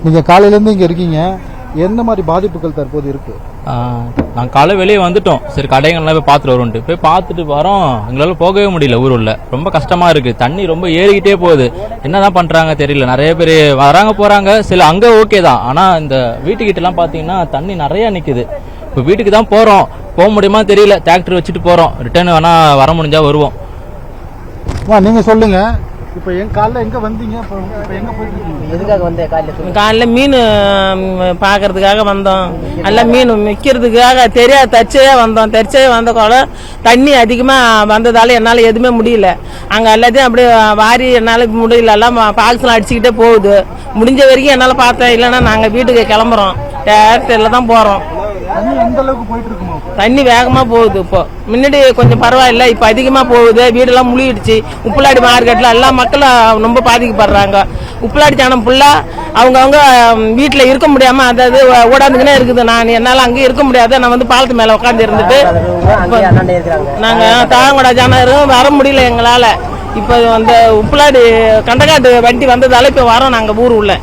நீங்கள் காலையிலேருந்து இங்கே இருக்கீங்க, எந்த மாதிரி பாதிப்புகள் தற்போது இருக்கு? நாங்கள் காலை வெளியே வந்துட்டோம். சரி கடைகள்லாம் போய் பார்த்துட்டு வரும்ட்டு போய் பார்த்துட்டு வரோம். எங்களால் போகவே முடியல. ஊர் உள்ள ரொம்ப கஷ்டமாக இருக்குது. தண்ணி ரொம்ப ஏறிக்கிட்டே போகுது. என்னதான் பண்ணுறாங்க தெரியல. நிறைய பேர் வராங்க போகிறாங்க. சில அங்கே ஓகே தான். ஆனால் இந்த வீட்டுக்கிட்டலாம் பார்த்தீங்கன்னா தண்ணி நிறையா நிற்குது. இப்போ வீட்டுக்கு தான் போகிறோம். போக முடியுமா தெரியல. டிராக்டர் வச்சுட்டு போகிறோம். ரிட்டர்ன் வேணால் வர முடிஞ்சால் வருவோம். நீங்கள் சொல்லுங்கள். இப்போ காலைல எங்கே வந்தீங்க? இப்போ எங்கே போயிட்டு இருக்கீங்க? எதுக்காக வந்தேன்? காலைல மீன் பார்க்கறதுக்காக வந்தோம். எல்லாம் மீன் விற்கிறதுக்காக தெரியாது தச்சையே வந்தோம். தச்சையே வந்த கூட தண்ணி அதிகமாக வந்ததால என்னால் எதுவுமே முடியல. அங்கே எல்லாத்தையும் அப்படியே வாரி என்னால் முடியல. எல்லாம் பாக்ஸ்லாம் அடிச்சுக்கிட்டே போகுது. முடிஞ்ச வரைக்கும் என்னால் பார்த்தேன். இல்லைன்னா நாங்கள் வீட்டுக்கு கிளம்புறோம். டேரக்டரில் தான் போகிறோம். தண்ணி வேகமா போகுது. இப்போ முன்னாடி கொஞ்சம் பரவாயில்ல, இப்ப அதிகமா போகுது. வீடெல்லாம் முழுகிடுச்சு. உப்புலாடி மார்க்கெட்ல எல்லா மக்களும் ரொம்ப பாதிக்கப்படுறாங்க. உப்புலாடி ஜனம் ஃபுல்லா அவங்க வீட்டுல இருக்க முடியாம அதாவது ஓடாந்துக்கினே இருக்குது. நான் என்னால அங்கேயும் இருக்க முடியாது. நான் வந்து பாலத்து மேல உட்காந்து இருந்துட்டு நாங்க தாங்கோட ஜனம் வர முடியல எங்களால. இப்ப அந்த உப்புலாடி கண்டகாட்டு வண்டி வந்ததால இப்ப வரோம் நாங்க ஊர் உள்ள.